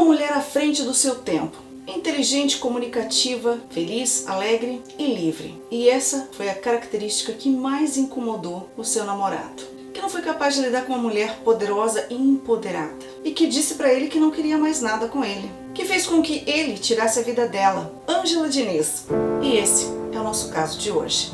mulher à frente do seu tempo. Inteligente, comunicativa, feliz, alegre e livre. E essa foi a característica que mais incomodou o seu namorado, que não foi capaz de lidar com uma mulher poderosa e empoderada, e que disse para ele que não queria mais nada com ele, que fez com que ele tirasse a vida dela, Ângela Diniz. E esse é o nosso caso de hoje.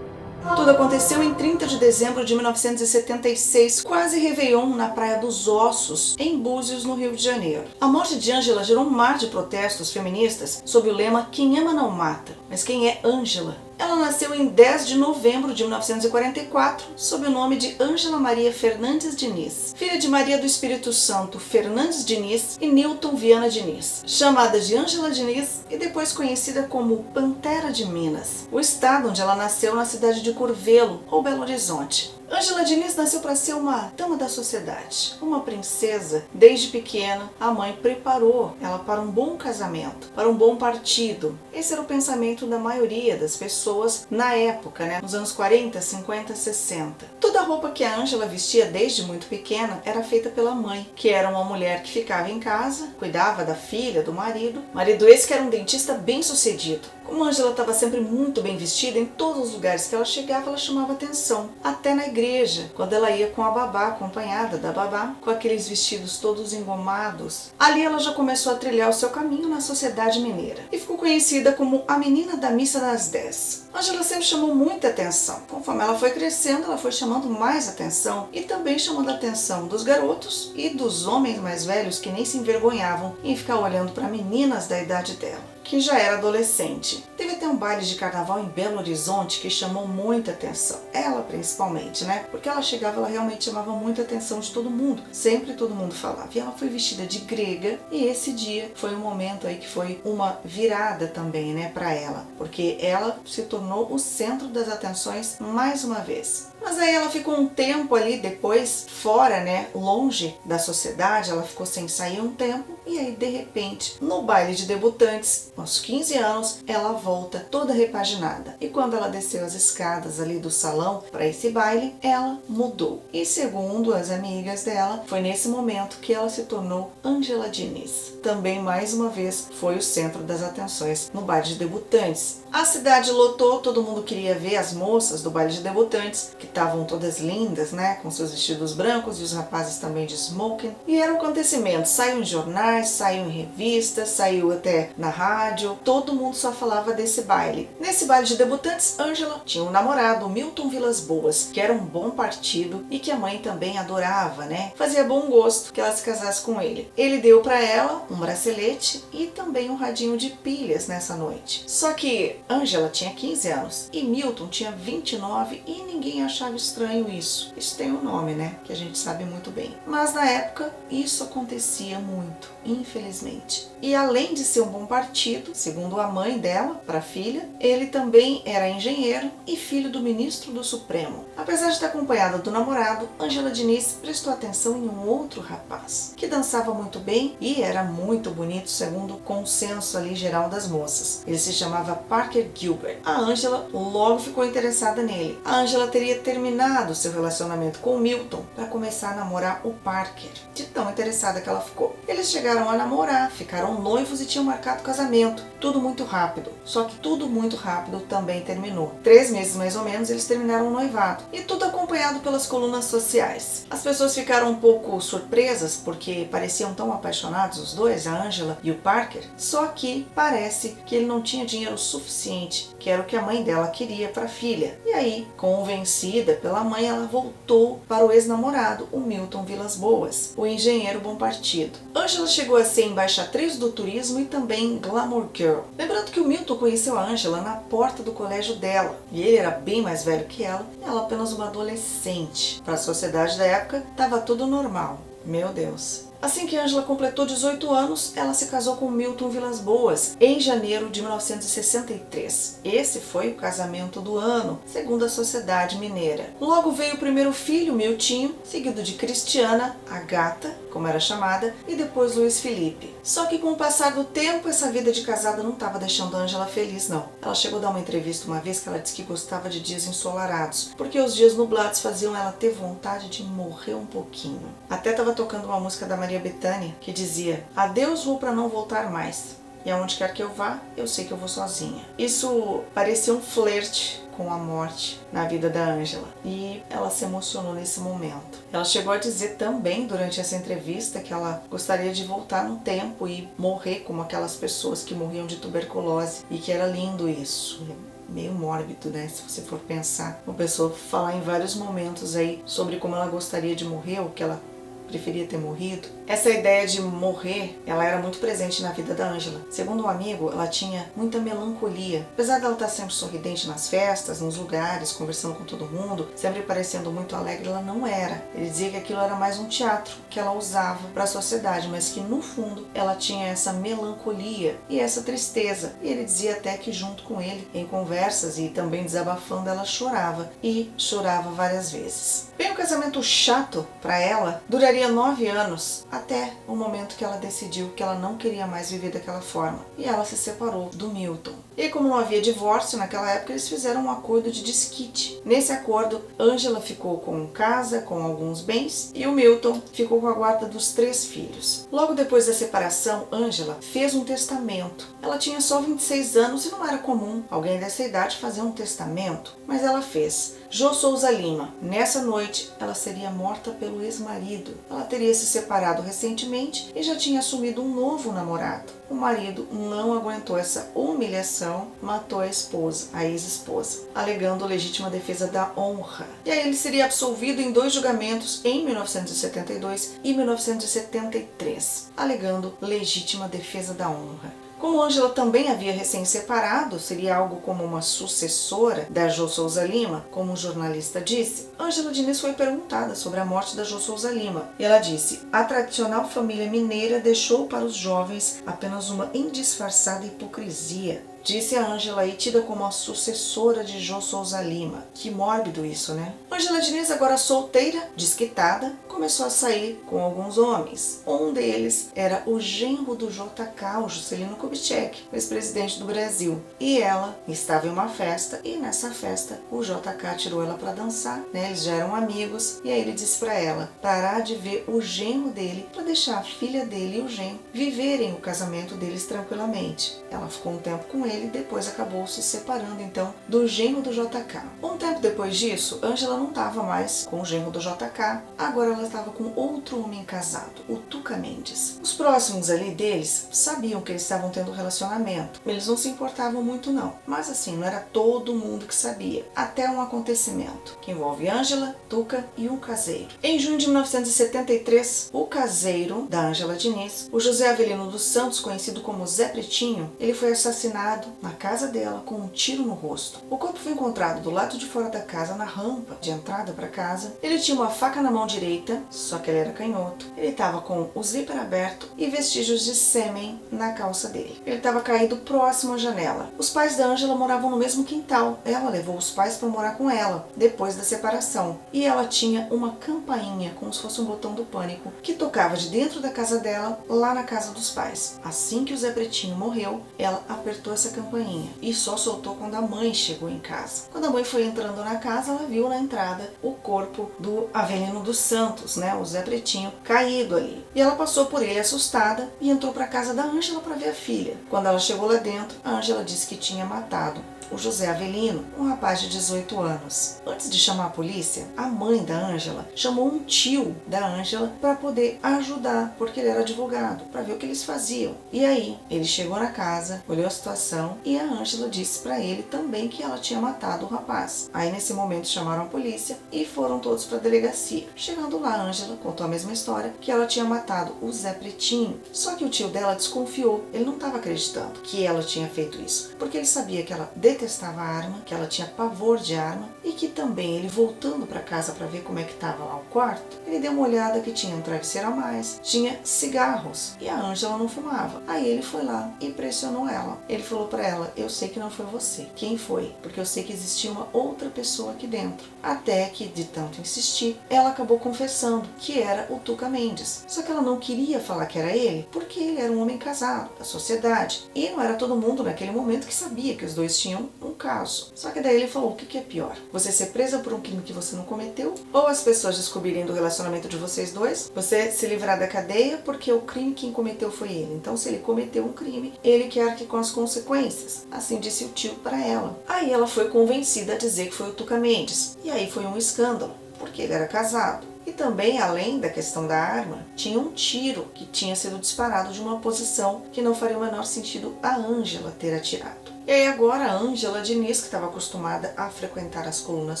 Tudo aconteceu em 30 de dezembro de 1976, quase Réveillon, na Praia dos Ossos, em Búzios, no Rio de Janeiro. A morte de Ângela gerou um mar de protestos feministas sob o lema "Quem ama não mata". Mas quem é Ângela? Ela nasceu em 10 de novembro de 1944, sob o nome de Ângela Maria Fernandes Diniz, filha de Maria do Espírito Santo Fernandes Diniz e Newton Viana Diniz, chamada de Ângela Diniz e depois conhecida como Pantera de Minas, o estado onde ela nasceu, na cidade de Curvelo, ou Belo Horizonte. Ângela Diniz nasceu para ser uma dama da sociedade, uma princesa. Desde pequena, a mãe preparou ela para um bom casamento, para um bom partido. Esse era o pensamento da maioria das pessoas na época, nos anos 40, 50, 60. Toda a roupa que a Ângela vestia desde muito pequena era feita pela mãe, que era uma mulher que ficava em casa, cuidava da filha, do marido esse que era um dentista bem-sucedido. Como a Ângela estava sempre muito bem vestida, em todos os lugares que ela chegava, ela chamava atenção. Até na igreja, quando ela ia com a babá, acompanhada da babá, com aqueles vestidos todos engomados. Ali ela já começou a trilhar o seu caminho na sociedade mineira e ficou conhecida como a menina da missa das 10. Ângela sempre chamou muita atenção. Conforme ela foi crescendo, ela foi chamando mais atenção e também chamando a atenção dos garotos e dos homens mais velhos que nem se envergonhavam em ficar olhando para meninas da idade dela, que já era adolescente. Teve até um baile de carnaval em Belo Horizonte que chamou muita atenção. Ela principalmente, Porque ela chegava, ela realmente chamava muita atenção de todo mundo. Sempre todo mundo falava. E ela foi vestida de grega e esse dia foi um momento aí que foi uma virada também, para ela. Porque ela se tornou o centro das atenções mais uma vez. Mas aí ela ficou um tempo ali depois, fora, longe da sociedade, ela ficou sem sair um tempo. E aí, de repente, no baile de debutantes, aos 15 anos, ela volta toda repaginada. E quando ela desceu as escadas ali do salão para esse baile, ela mudou. E segundo as amigas dela, foi nesse momento que ela se tornou Ângela Diniz. Também, mais uma vez, foi o centro das atenções no baile de debutantes. A cidade lotou, todo mundo queria ver as moças do baile de debutantes, que estavam todas lindas, com seus vestidos brancos e os rapazes também de smoking. E era um acontecimento, saiu em jornais, saiu em revistas, saiu até na rádio, todo mundo só falava desse baile. Nesse baile de debutantes, Ângela tinha um namorado, Milton Vilas Boas, que era um bom partido e que a mãe também adorava, Fazia bom gosto que ela se casasse com ele. Ele deu para ela um bracelete e também um radinho de pilhas nessa noite. Só que Ângela tinha 15 anos e Milton tinha 29 e ninguém achava estranho isso. Isso tem um nome, que a gente sabe muito bem. Mas na época isso acontecia muito, infelizmente. E além de ser um bom partido, segundo a mãe dela, para a filha, ele também era engenheiro e filho do ministro do Supremo. Apesar de estar acompanhada do namorado, Ângela Diniz prestou atenção em um outro rapaz, que dançava muito bem e era muito bonito, segundo o consenso ali geral das moças. Ele se chamava Parker Gilbert. A Ângela logo ficou interessada nele. A Ângela teria terminado seu relacionamento com o Milton para começar a namorar o Parker, de tão interessada que ela ficou. Eles chegaram a namorar, ficaram noivos e tinham marcado casamento. Tudo muito rápido. Só que tudo muito rápido também terminou. 3 meses mais ou menos eles terminaram o noivado. E tudo acompanhado pelas colunas sociais. As pessoas ficaram um pouco surpresas porque pareciam tão apaixonados os dois, a Ângela e o Parker. Só que parece que ele não tinha dinheiro suficiente, que era o que a mãe dela queria para a filha. E aí, convencida pela mãe, ela voltou para o ex-namorado, o Milton Vilas Boas, o engenheiro bom partido. Ângela chegou a ser embaixatriz do turismo e também glamour girl. Lembrando que o Milton conheceu a Ângela na porta do colégio dela, e ele era bem mais velho que ela, e ela apenas uma adolescente. Para a sociedade da época, estava tudo normal. Meu Deus. Assim que Ângela completou 18 anos, ela se casou com Milton Vilas Boas, em janeiro de 1963. Esse foi o casamento do ano, segundo a sociedade mineira. Logo veio o primeiro filho, Miltinho, seguido de Cristiana, a gata, como era chamada, e depois Luiz Felipe. Só que com o passar do tempo, essa vida de casada não estava deixando a Ângela feliz, não. Ela chegou a dar uma entrevista uma vez que ela disse que gostava de dias ensolarados, porque os dias nublados faziam ela ter vontade de morrer um pouquinho. Até estava tocando uma música da Maria Bethânia que dizia: adeus, vou para não voltar mais. E aonde quer que eu vá, eu sei que eu vou sozinha. Isso parecia um flerte com a morte na vida da Ângela. E ela se emocionou nesse momento. Ela chegou a dizer também durante essa entrevista que ela gostaria de voltar no tempo e morrer como aquelas pessoas que morriam de tuberculose. E que era lindo isso. Meio mórbido, né? Se você for pensar. Uma pessoa falar em vários momentos aí sobre como ela gostaria de morrer, ou que ela preferia ter morrido. Essa ideia de morrer, ela era muito presente na vida da Ângela. Segundo um amigo, ela tinha muita melancolia. Apesar dela estar sempre sorridente nas festas, nos lugares, conversando com todo mundo, sempre parecendo muito alegre, ela não era. Ele dizia que aquilo era mais um teatro que ela usava para a sociedade, mas que no fundo ela tinha essa melancolia e essa tristeza. E ele dizia até que junto com ele, em conversas e também desabafando, ela chorava e chorava várias vezes. Bem, o casamento chato para ela duraria 9 anos, até o momento que ela decidiu que ela não queria mais viver daquela forma. E ela se separou do Milton. E como não havia divórcio naquela época, eles fizeram um acordo de desquite. Nesse acordo, Ângela ficou com casa, com alguns bens, e o Milton ficou com a guarda dos 3 filhos. Logo depois da separação, Ângela fez um testamento. Ela tinha só 26 anos e não era comum alguém dessa idade fazer um testamento, mas ela fez. Jô Souza Lima. Nessa noite, ela seria morta pelo ex-marido. Ela teria se separado recentemente e já tinha assumido um novo namorado. O marido não aguentou essa humilhação, matou a esposa, a ex-esposa, alegando legítima defesa da honra. E aí ele seria absolvido em 2 julgamentos em 1972 e 1973, alegando legítima defesa da honra. Como Ângela também havia recém-separado, seria algo como uma sucessora da Jô Souza Lima, como o jornalista disse, Ângela Diniz foi perguntada sobre a morte da Jô Souza Lima. E ela disse: a tradicional família mineira deixou para os jovens apenas uma indisfarçada hipocrisia. Disse a Ângela aí, tida como a sucessora de Jô Souza Lima. Que mórbido isso, né? Ângela Diniz, agora solteira, desquitada, começou a sair com alguns homens. Um deles era o genro do JK, o Juscelino Kubitschek, ex-presidente do Brasil. E ela estava em uma festa, e nessa festa o JK tirou ela para dançar, né? Eles já eram amigos, e aí ele disse para ela parar de ver o genro dele para deixar a filha dele e o genro viverem o casamento deles tranquilamente. Ela ficou um tempo com ele e depois acabou se separando então do genro do JK. Um tempo depois disso, Ângela não estava mais com o genro do JK, agora ela estava com outro homem casado, o Tuca Mendes. Os próximos ali deles sabiam que eles estavam tendo um relacionamento. Eles não se importavam muito não, mas assim, não era todo mundo que sabia. Até um acontecimento que envolve Ângela, Tuca e um caseiro. Em junho de 1973, o caseiro da Ângela Diniz, o José Avelino dos Santos, conhecido como Zé Pretinho, ele foi assassinado na casa dela com um tiro no rosto. O corpo foi encontrado do lado de fora da casa, na rampa de entrada para casa. Ele tinha uma faca na mão direita, só que ele era canhoto. Ele estava com o zíper aberto e vestígios de sêmen na calça dele. Ele estava caído próximo à janela. Os pais da Ângela moravam no mesmo quintal. Ela levou os pais para morar com ela, depois da separação. E ela tinha uma campainha, como se fosse um botão do pânico, que tocava de dentro da casa dela, lá na casa dos pais. Assim que o Zé Pretinho morreu, ela apertou essa campainha e só soltou quando a mãe chegou em casa. Quando a mãe foi entrando na casa, ela viu na entrada o corpo do Avelino dos Santos, né, o Zé Pretinho, caído ali. E ela passou por ele assustada e entrou para a casa da Ângela para ver a filha. Quando ela chegou lá dentro, a Ângela disse que tinha matado o José Avelino, um rapaz de 18 anos. Antes de chamar a polícia, a mãe da Ângela chamou um tio da Ângela para poder ajudar, porque ele era advogado, para ver o que eles faziam. E aí, ele chegou na casa, olhou a situação e a Ângela disse para ele também que ela tinha matado o rapaz. Aí, nesse momento, chamaram a polícia e foram todos para a delegacia. Chegando lá, a Ângela contou a mesma história, que ela tinha matado o Zé Pretinho. Só que o tio dela desconfiou. Ele não estava acreditando que ela tinha feito isso, porque ele sabia que ela detestava detestava a arma, que ela tinha pavor de arma e que também ele, voltando para casa para ver como é que estava lá o quarto, ele deu uma olhada que tinha um travesseiro a mais, tinha cigarros e a Ângela não fumava. Aí ele foi lá e pressionou ela. Ele falou para ela: eu sei que não foi você. Quem foi? Porque eu sei que existia uma outra pessoa aqui dentro. Até que, de tanto insistir, ela acabou confessando que era o Tuca Mendes. Só que ela não queria falar que era ele, porque ele era um homem casado, da sociedade. E não era todo mundo naquele momento que sabia que os dois tinham um caso. Só que daí ele falou: o que é pior? Você ser presa por um crime que você não cometeu? Ou as pessoas descobrirem do relacionamento de vocês dois? Você se livrar da cadeia porque o crime quem cometeu foi ele. Então, se ele cometeu um crime, ele que arque com as consequências. Assim disse o tio para ela. Aí ela foi convencida a dizer que foi o Tuca Mendes. E aí foi um escândalo, porque ele era casado. E também, além da questão da arma, tinha um tiro que tinha sido disparado de uma posição que não faria o menor sentido a Ângela ter atirado. E aí agora a Ângela Diniz, que estava acostumada a frequentar as colunas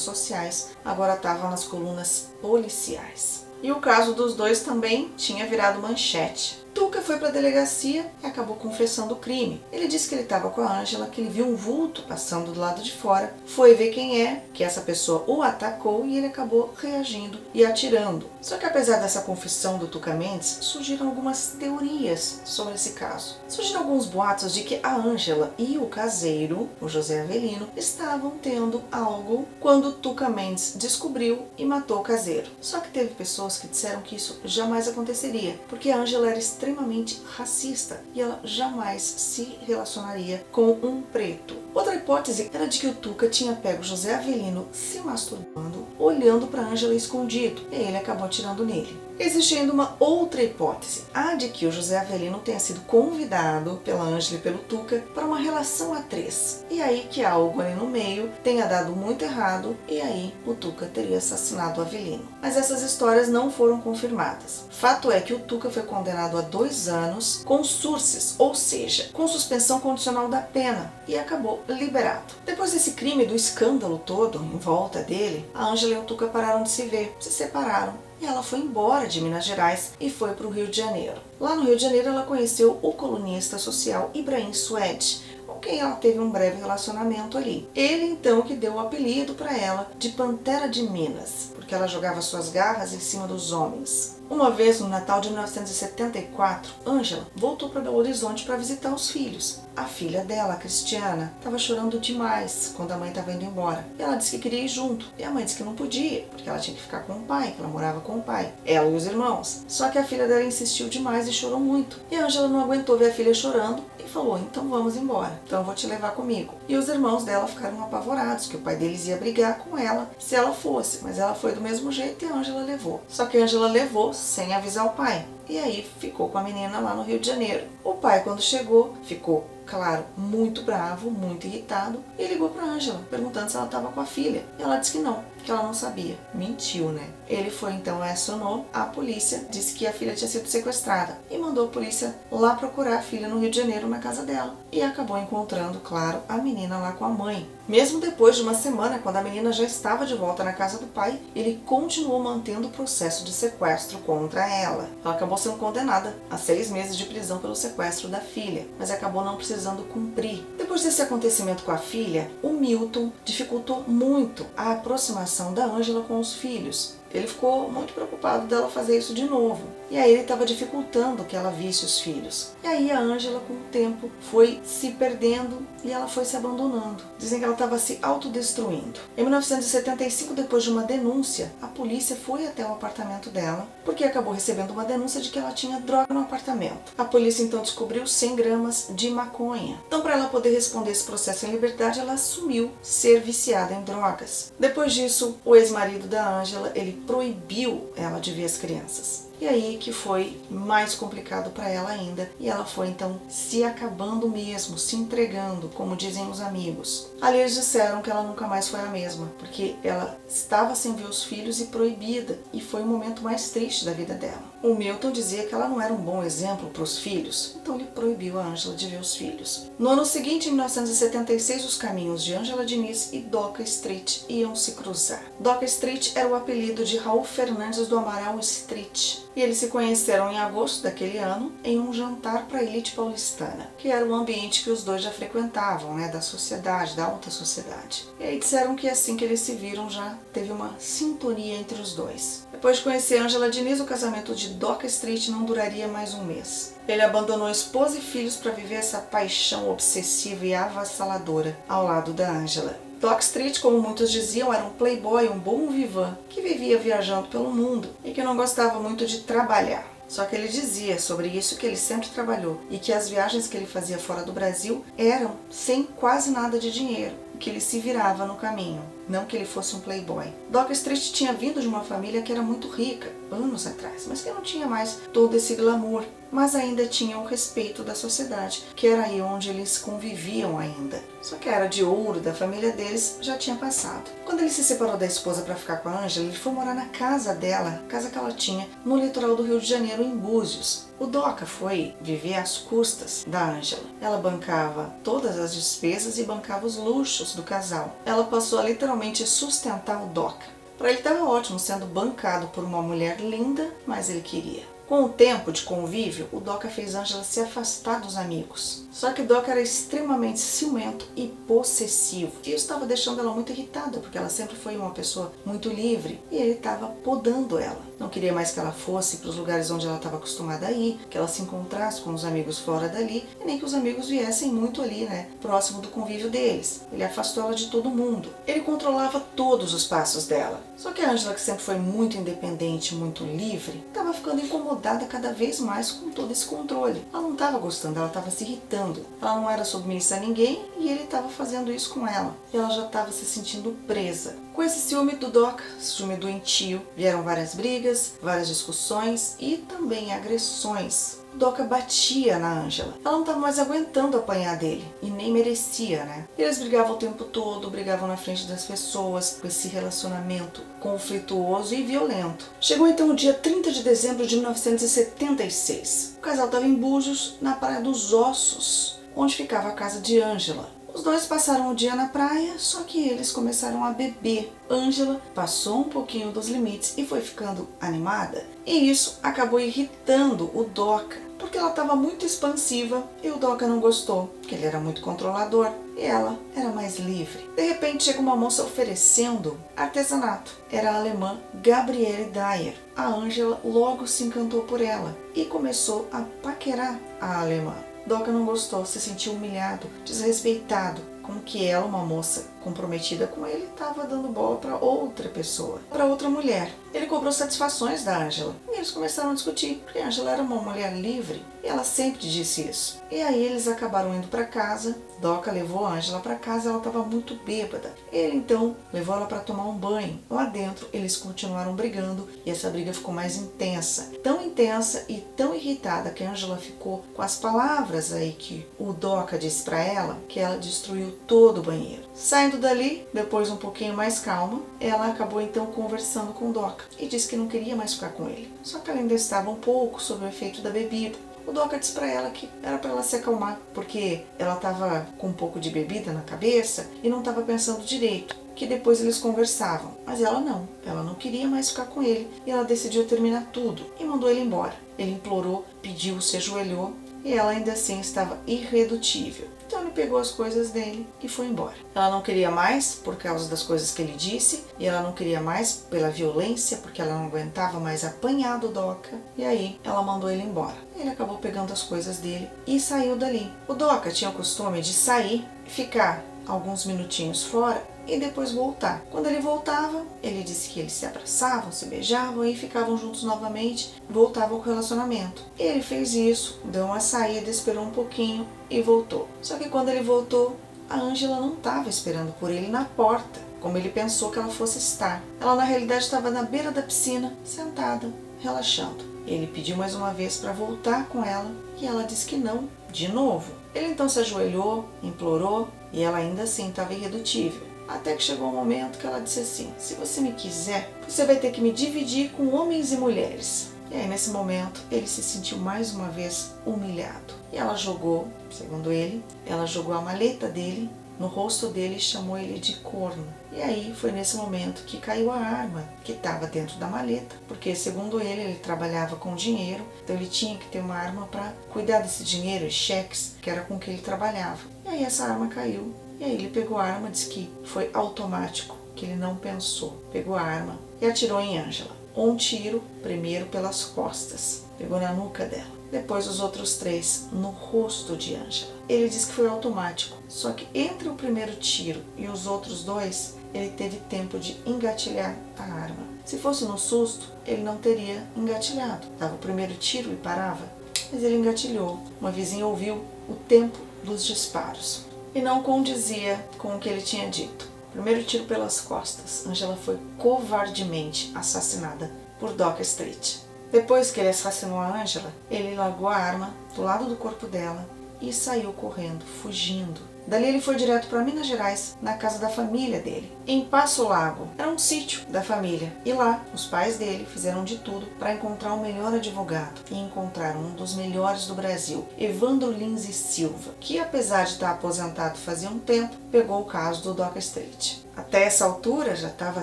sociais, agora estava nas colunas policiais. E o caso dos dois também tinha virado manchete. Tuca foi para a delegacia e acabou confessando o crime. Ele disse que ele estava com a Ângela, que ele viu um vulto passando do lado de fora, foi ver quem é, que essa pessoa o atacou e ele acabou reagindo e atirando. Só que apesar dessa confissão do Tuca Mendes, surgiram algumas teorias sobre esse caso. Surgiram alguns boatos de que a Ângela e o caseiro, o José Avelino, estavam tendo algo quando o Tuca Mendes descobriu e matou o caseiro. Só que teve pessoas que disseram que isso jamais aconteceria, porque a Ângela era extremamente racista e ela jamais se relacionaria com um preto. Outra hipótese era de que o Tuca tinha pego José Avelino se masturbando, olhando para Ângela escondido, e ele acabou atirando nele. Existe ainda uma outra hipótese, a de que o José Avelino tenha sido convidado pela Ângela e pelo Tuca para uma relação a três. E aí que algo ali no meio tenha dado muito errado e aí o Tuca teria assassinado o Avelino. Mas essas histórias não foram confirmadas. Fato é que o Tuca foi condenado a 2 anos com sursis, ou seja, com suspensão condicional da pena, e acabou liberado. Depois desse crime, do escândalo todo em volta dele, a Ângela e o Tuca pararam de se ver, se separaram. E ela foi embora de Minas Gerais e foi para o Rio de Janeiro. Lá no Rio de Janeiro ela conheceu o colunista social Ibrahim Suede, com quem ela teve um breve relacionamento ali. Ele então que deu o apelido para ela de Pantera de Minas, porque ela jogava suas garras em cima dos homens. Uma vez, no Natal de 1974, Ângela voltou para Belo Horizonte para visitar os filhos. A filha dela, a Cristiana, estava chorando demais quando a mãe estava indo embora. E ela disse que queria ir junto. E a mãe disse que não podia, porque ela tinha que ficar com o pai, que ela morava com o pai. Ela e os irmãos. Só que a filha dela insistiu demais e chorou muito. E a Ângela não aguentou ver a filha chorando e falou: então vamos embora. Então eu vou te levar comigo. E os irmãos dela ficaram apavorados, que o pai deles ia brigar com ela se ela fosse. Mas ela foi do mesmo jeito e a Ângela levou. Só que a Ângela levou sem avisar o pai. E aí ficou com a menina lá no Rio de Janeiro. O pai, quando chegou, ficou, claro, muito bravo, muito irritado, e ligou para Ângela, perguntando se ela estava com a filha. E ela disse que não, que ela não sabia. Mentiu, né? Ele foi então, acionou a polícia, disse que a filha tinha sido sequestrada e mandou a polícia lá procurar a filha no Rio de Janeiro, na casa dela. E acabou encontrando, claro, a menina lá com a mãe. Mesmo depois de uma semana, quando a menina já estava de volta na casa do pai, ele continuou mantendo o processo de sequestro contra ela. Ela acabou sendo condenada a 6 meses de prisão pelo sequestro da filha, mas acabou não precisando cumprir. Depois desse acontecimento com a filha, o Milton dificultou muito a aproximação da Ângela com os filhos. Ele ficou muito preocupado dela fazer isso de novo. E aí ele estava dificultando que ela visse os filhos. E aí a Ângela, com o tempo, foi se perdendo e ela foi se abandonando. Dizem que ela estava se autodestruindo. Em 1975, depois de uma denúncia, a polícia foi até o apartamento dela, porque acabou recebendo uma denúncia de que ela tinha droga no apartamento. A polícia então descobriu 100 gramas de maconha. Então, para ela poder responder esse processo em liberdade, ela assumiu ser viciada em drogas. Depois disso, o ex-marido da Ângela, ele proibiu ela de ver as crianças. E aí que foi mais complicado para ela ainda. E ela foi então se acabando mesmo, se entregando, como dizem os amigos. Ali eles disseram que ela nunca mais foi a mesma, porque ela estava sem ver os filhos e proibida. E foi o momento mais triste da vida dela. O Milton dizia que ela não era um bom exemplo para os filhos, então ele proibiu a Ângela de ver os filhos. No ano seguinte, em 1976, os caminhos de Ângela Diniz e Doca Street iam se cruzar. Doca Street era o apelido de Raul Fernandes do Amaral Street. e eles se conheceram em agosto daquele ano em um jantar para a elite paulistana, que era um ambiente que os dois já frequentavam, né, da sociedade, da alta sociedade. E aí disseram que assim que eles se viram já teve uma sintonia entre os dois. Depois de conhecer Angela Diniz, o casamento de Doca Street não duraria mais um mês. Ele abandonou esposa e filhos para viver essa paixão obsessiva e avassaladora ao lado da Angela. Doc Street, como muitos diziam, era um playboy, um bon vivant, que vivia viajando pelo mundo e que não gostava muito de trabalhar. Só que ele dizia sobre isso que ele sempre trabalhou e que as viagens que ele fazia fora do Brasil eram sem quase nada de dinheiro, que ele se virava no caminho, não que ele fosse um playboy. Doc Street tinha vindo de uma família que era muito rica, anos atrás, mas que não tinha mais todo esse glamour, mas ainda tinha o respeito da sociedade, que era aí onde eles conviviam ainda. Só que a era de ouro da família deles já tinha passado. Quando ele se separou da esposa para ficar com a Angela, ele foi morar na casa dela, casa que ela tinha, no litoral do Rio de Janeiro, em Búzios. O Doca foi viver às custas da Angela. Ela bancava todas as despesas e bancava os luxos do casal. Ela passou a literalmente sustentar o Doca. Para ele estava ótimo sendo bancado por uma mulher linda, mas ele queria. Com o tempo de convívio, o Doca fez Angela se afastar dos amigos. Só que Doca era extremamente ciumento e possessivo. E isso estava deixando ela muito irritada, porque ela sempre foi uma pessoa muito livre. E ele estava podando ela. Não queria mais que ela fosse para os lugares onde ela estava acostumada a ir, que ela se encontrasse com os amigos fora dali, e nem que os amigos viessem muito ali, né, próximo do convívio deles. Ele afastou ela de todo mundo. Ele controlava todos os passos dela. Só que a Angela, que sempre foi muito independente, muito livre, estava ficando incomodada cada vez mais com todo esse controle. Ela não estava gostando, ela estava se irritando. Ela não era submissa a ninguém e ele estava fazendo isso com ela. Ela já estava se sentindo presa. Com esse ciúme do Doca, ciúme doentio, vieram várias brigas, várias discussões e também agressões. O Doca batia na Angela. Ela não estava mais aguentando apanhar dele. E nem merecia, né? Eles brigavam o tempo todo, brigavam na frente das pessoas, com esse relacionamento conflituoso e violento. Chegou então o dia 30 de dezembro de 1976. O casal estava em Búzios, na Praia dos Ossos, onde ficava a casa de Angela. Os dois passaram o dia na praia, só que eles começaram a beber. Angela passou um pouquinho dos limites e foi ficando animada. E isso acabou irritando o Doca, porque ela estava muito expansiva e o Doca não gostou, porque ele era muito controlador e ela era mais livre. De repente chega uma moça oferecendo artesanato. Era a alemã Gabriele Dyer. A Angela logo se encantou por ela e começou a paquerar a alemã. Doca não gostou, se sentiu humilhado, desrespeitado, como que ela, uma moça comprometida com ele, estava dando bola para outra pessoa, para outra mulher. Ele cobrou satisfações da Angela e eles começaram a discutir, porque a Angela era uma mulher livre e ela sempre disse isso. E aí eles acabaram indo para casa. Doca levou a Angela para casa, ela estava muito bêbada. Ele então levou ela para tomar um banho. Lá dentro eles continuaram brigando e essa briga ficou mais intensa. Tão intensa e tão irritada que a Angela ficou com as palavras aí que o Doca disse para ela, que ela destruiu todo o banheiro. Saindo dali, depois um pouquinho mais calma, ela acabou então conversando com o Doca e disse que não queria mais ficar com ele. Só que ela ainda estava um pouco sob o efeito da bebida. O Doca disse para ela que era para ela se acalmar, porque ela estava com um pouco de bebida na cabeça e não estava pensando direito, que depois eles conversavam. Mas ela não queria mais ficar com ele e ela decidiu terminar tudo e mandou ele embora. Ele implorou, pediu, se ajoelhou e ela ainda assim estava irredutível. Então ele pegou as coisas dele e foi embora. Ela não queria mais por causa das coisas que ele disse, e ela não queria mais pela violência, porque ela não aguentava mais apanhar do Doca, e aí ela mandou ele embora. Ele acabou pegando as coisas dele e saiu dali. O Doca tinha o costume de sair, ficar alguns minutinhos fora e depois voltar. Quando ele voltava, ele disse que eles se abraçavam, se beijavam e ficavam juntos novamente, voltavam com o relacionamento. Ele fez isso, deu uma saída, esperou um pouquinho e voltou. Só que quando ele voltou, a Angela não estava esperando por ele na porta, como ele pensou que ela fosse estar. Ela na realidade estava na beira da piscina, sentada, relaxando. Ele pediu mais uma vez para voltar com ela e ela disse que não, de novo. Ele então se ajoelhou, implorou e ela ainda assim estava irredutível. Até que chegou um momento que ela disse assim: se você me quiser, você vai ter que me dividir com homens e mulheres. E aí nesse momento ele se sentiu mais uma vez humilhado. E ela jogou, segundo ele, ela jogou a maleta dele no rosto dele e chamou ele de corno. E aí foi nesse momento que caiu a arma que estava dentro da maleta, porque segundo ele trabalhava com dinheiro, então ele tinha que ter uma arma para cuidar desse dinheiro e cheques, que era com que ele trabalhava. E aí essa arma caiu, e aí ele pegou a arma, disse que foi automático, que ele não pensou. Pegou a arma e atirou em Angela. Um tiro, primeiro pelas costas, pegou na nuca dela. Depois os outros 3 no rosto de Angela. Ele disse que foi automático, só que entre o primeiro tiro e os outros 2, ele teve tempo de engatilhar a arma. Se fosse no susto, ele não teria engatilhado. Dava o primeiro tiro e parava, mas ele engatilhou. Uma vizinha ouviu o tempo dos disparos e não condizia com o que ele tinha dito. Primeiro tiro pelas costas. Angela foi covardemente assassinada por Doca Street. Depois que ele assassinou a Angela, ele largou a arma do lado do corpo dela e saiu correndo, fugindo. Dali ele foi direto para Minas Gerais, na casa da família dele, em Passo Lago. Era um sítio da família. E lá, os pais dele fizeram de tudo para encontrar o melhor advogado. E encontraram um dos melhores do Brasil, Evandro Lins e Silva, que apesar de estar aposentado fazia um tempo, pegou o caso do Doca Street. Até essa altura já estava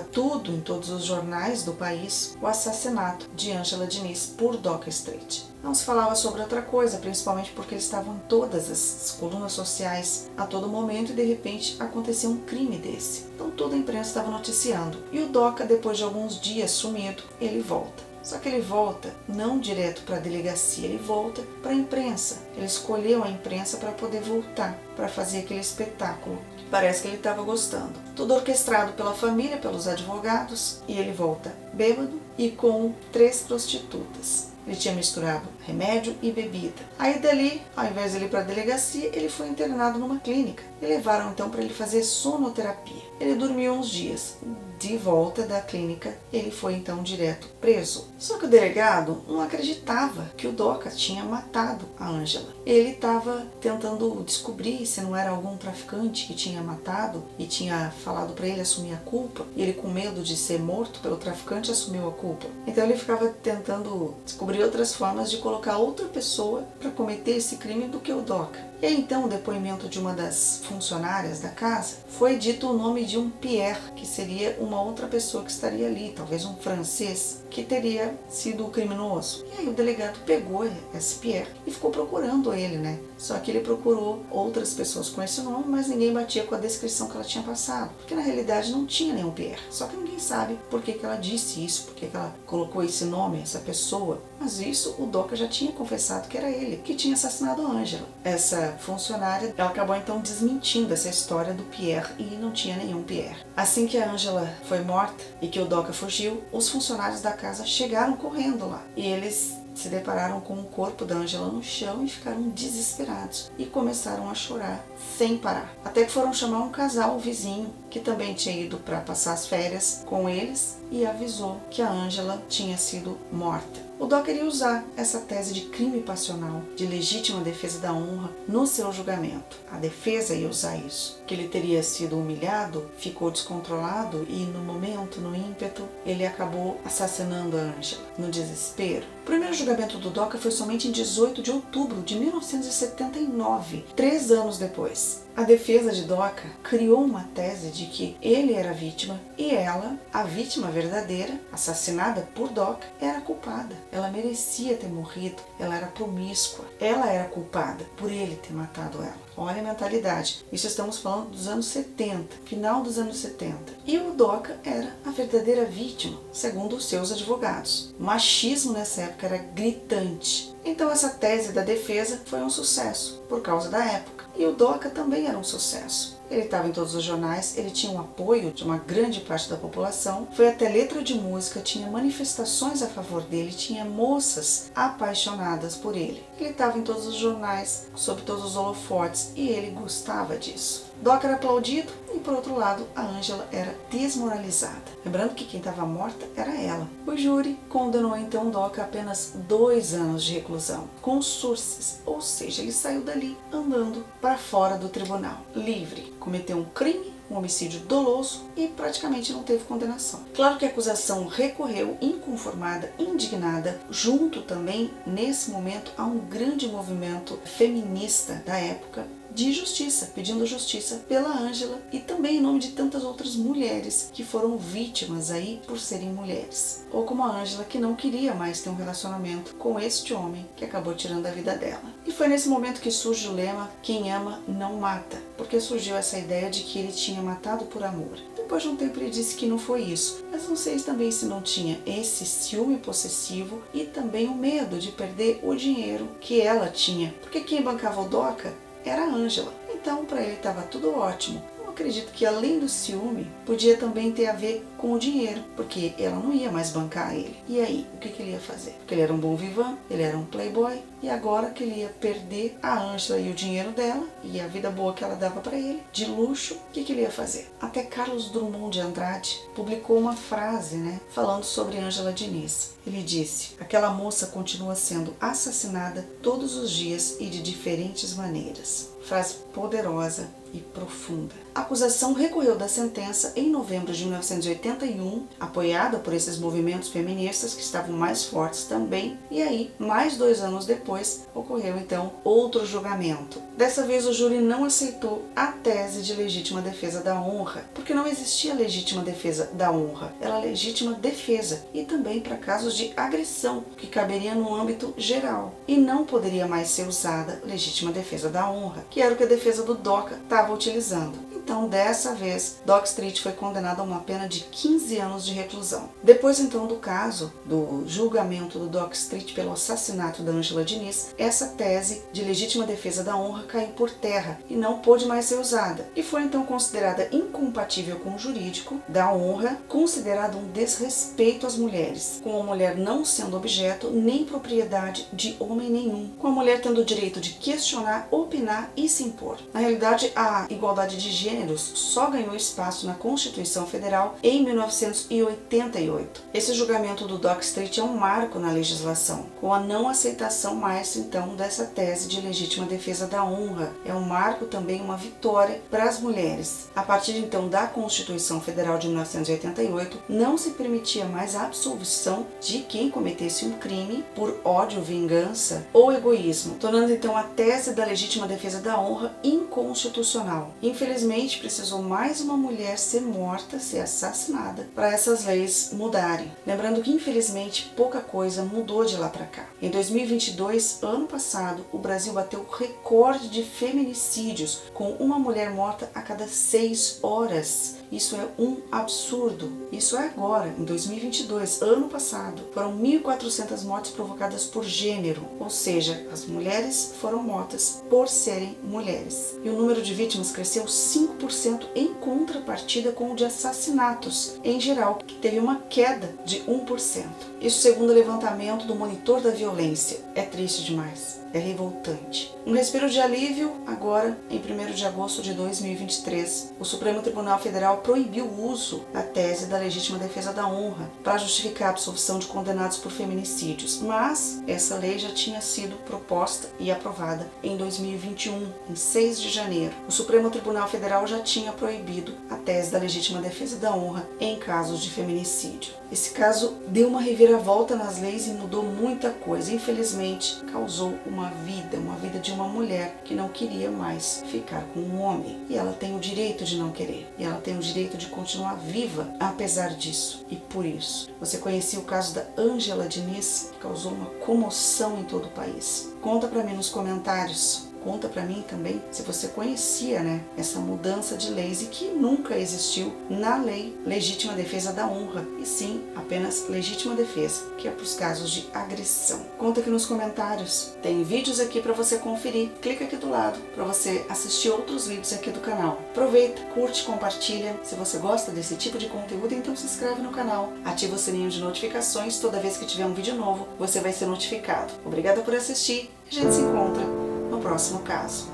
tudo em todos os jornais do país, o assassinato de Angela Diniz por Doca Street. Não se falava sobre outra coisa, principalmente porque eles estavam em todas as colunas sociais a todo momento e de repente aconteceu um crime desse. Então toda a imprensa estava noticiando. E o Doca, depois de alguns dias sumido, ele volta. Só que ele volta não direto para a delegacia, ele volta para a imprensa. Ele escolheu a imprensa para poder voltar, para fazer aquele espetáculo que parece que ele estava gostando. Tudo orquestrado pela família, pelos advogados, e ele volta bêbado e com 3 prostitutas. Ele tinha misturado remédio e bebida. Aí dali, ao invés de ir para a delegacia, ele foi internado numa clínica. E levaram então para ele fazer sonoterapia. Ele dormiu uns dias. De volta da clínica, ele foi então direto preso. Só que o delegado não acreditava que o Doca tinha matado a Angela. Ele estava tentando descobrir se não era algum traficante que tinha matado e tinha falado para ele assumir a culpa. E ele, com medo de ser morto pelo traficante, assumiu a culpa. Então ele ficava tentando descobrir outras formas de colocar outra pessoa para cometer esse crime do que o Doca. E aí, então, o depoimento de uma das funcionárias da casa, foi dito o nome de um Pierre, que seria uma outra pessoa que estaria ali, talvez um francês, que teria sido o criminoso. E aí o delegado pegou esse Pierre e ficou procurando ele, né? Só que ele procurou outras pessoas com esse nome, mas ninguém batia com a descrição que ela tinha passado. Porque na realidade não tinha nenhum Pierre. Só que ninguém sabe por que ela disse isso, por que ela colocou esse nome, essa pessoa. Mas isso o Doca já tinha confessado que era ele que tinha assassinado a Angela. Essa funcionária, ela acabou então desmentindo essa história do Pierre e não tinha nenhum Pierre. Assim que a Angela foi morta e que o Doca fugiu, os funcionários da casa chegaram correndo lá. E eles se depararam com o corpo da Angela no chão e ficaram desesperados e começaram a chorar sem parar. Até que foram chamar um casal vizinho que também tinha ido para passar as férias com eles e avisou que a Angela tinha sido morta. O Doca queria usar essa tese de crime passional, de legítima defesa da honra, no seu julgamento. A defesa ia usar isso, que ele teria sido humilhado, ficou descontrolado e no momento, no ímpeto, ele acabou assassinando a Angela, no desespero. O primeiro julgamento do Doca foi somente em 18 de outubro de 1979, 3 anos depois. A defesa de Doca criou uma tese de que ele era a vítima e ela, a vítima verdadeira, assassinada por Doca, era culpada. Ela merecia ter morrido, ela era promíscua, ela era culpada por ele ter matado ela. Olha a mentalidade. Isso estamos falando dos anos 70, final dos anos 70. E o Doca era a verdadeira vítima, segundo os seus advogados. O machismo nessa época era gritante. Então essa tese da defesa foi um sucesso, por causa da época. E o Doca também era um sucesso. Ele estava em todos os jornais, ele tinha um apoio de uma grande parte da população, foi até letra de música, tinha manifestações a favor dele, tinha moças apaixonadas por ele. Ele estava em todos os jornais, sob todos os holofotes, e ele gostava disso. Doca era aplaudido e, por outro lado, a Angela era desmoralizada. Lembrando que quem estava morta era ela. O júri condenou então Doca a apenas 2 anos de reclusão, com surces, ou seja, ele saiu dali andando para fora do tribunal, livre. Cometeu um crime, um homicídio doloso e praticamente não teve condenação. Claro que a acusação recorreu inconformada, indignada, junto também, nesse momento, a um grande movimento feminista da época, de justiça, pedindo justiça pela Angela e também em nome de tantas outras mulheres que foram vítimas aí por serem mulheres. Ou como a Angela, que não queria mais ter um relacionamento com este homem que acabou tirando a vida dela. E foi nesse momento que surge o lema "Quem ama não mata", porque surgiu essa ideia de que ele tinha matado por amor. Depois de um tempo ele disse que não foi isso, mas não sei também se não tinha esse ciúme possessivo e também o medo de perder o dinheiro que ela tinha, porque quem bancava o Doca era a Angela. Então para ele estava tudo ótimo. Eu acredito que além do ciúme, podia também ter a ver com o dinheiro, porque ela não ia mais bancar ele. E aí, o que ele ia fazer? Porque ele era um bom vivant, ele era um playboy, e agora que ele ia perder a Angela e o dinheiro dela, e a vida boa que ela dava para ele, de luxo, o que ele ia fazer? Até Carlos Drummond de Andrade publicou uma frase, falando sobre Angela Diniz. Ele disse: "Aquela moça continua sendo assassinada todos os dias e de diferentes maneiras." Frase poderosa e profunda. A acusação recorreu da sentença em novembro de 1981, apoiada por esses movimentos feministas que estavam mais fortes também, e aí, mais 2 anos depois, ocorreu então outro julgamento. Dessa vez o júri não aceitou a tese de legítima defesa da honra, porque não existia legítima defesa da honra, era legítima defesa, e também para casos de agressão, que caberia no âmbito geral, e não poderia mais ser usada legítima defesa da honra, que era o que a defesa do Doca estava utilizando. Então, dessa vez, Dock Street foi condenado a uma pena de 15 anos de reclusão. Depois, então, do caso do julgamento do Dock Street pelo assassinato da Angela Diniz, essa tese de legítima defesa da honra caiu por terra e não pôde mais ser usada. E foi, então, considerada incompatível com o jurídico da honra, considerado um desrespeito às mulheres, com a mulher não sendo objeto nem propriedade de homem nenhum, com a mulher tendo o direito de questionar, opinar e se impor. Na realidade, a igualdade de gêneros só ganhou espaço na Constituição Federal em 1988. Esse julgamento do Dock Street é um marco na legislação, com a não aceitação mais, então, dessa tese de legítima defesa da honra. É um marco também, uma vitória para as mulheres. A partir, então, da Constituição Federal de 1988, não se permitia mais a absolvição de quem cometesse um crime por ódio, vingança ou egoísmo, tornando, então, a tese da legítima defesa da honra inconstitucional. Infelizmente, precisou mais uma mulher ser morta, ser assassinada, para essas leis mudarem. Lembrando que, infelizmente, pouca coisa mudou de lá para cá. Em 2022, ano passado, o Brasil bateu o recorde de feminicídios, com uma mulher morta a cada 6 horas. Isso é um absurdo. Isso é agora, em 2022, ano passado. Foram 1.400 mortes provocadas por gênero, ou seja, as mulheres foram mortas por serem mulheres. E o número de vítimas cresceu 5% em contrapartida com o de assassinatos, em geral, que teve uma queda de 1%. Isso segundo o levantamento do Monitor da Violência. É triste demais. É revoltante. Um respiro de alívio, agora, em 1º de agosto de 2023, o Supremo Tribunal Federal proibiu o uso da tese da legítima defesa da honra para justificar a absolvição de condenados por feminicídios, mas essa lei já tinha sido proposta e aprovada em 2021, em 6 de janeiro. O Supremo Tribunal Federal já tinha proibido a tese da legítima defesa da honra em casos de feminicídio. Esse caso deu uma reviravolta nas leis e mudou muita coisa. Infelizmente, causou uma vida de uma mulher que não queria mais ficar com um homem. E ela tem o direito de não querer. E ela tem o direito de continuar viva, apesar disso. E por isso, você conhecia o caso da Angela Diniz, que causou uma comoção em todo o país. Conta pra mim nos comentários. Conta pra mim também se você conhecia, essa mudança de leis e que nunca existiu na lei legítima defesa da honra, e sim apenas legítima defesa, que é para os casos de agressão. Conta aqui nos comentários. Tem vídeos aqui para você conferir. Clica aqui do lado para você assistir outros vídeos aqui do canal. Aproveita, curte, compartilha. Se você gosta desse tipo de conteúdo, então se inscreve no canal. Ativa o sininho de notificações. Toda vez que tiver um vídeo novo, você vai ser notificado. Obrigada por assistir. A gente se encontra no próximo caso.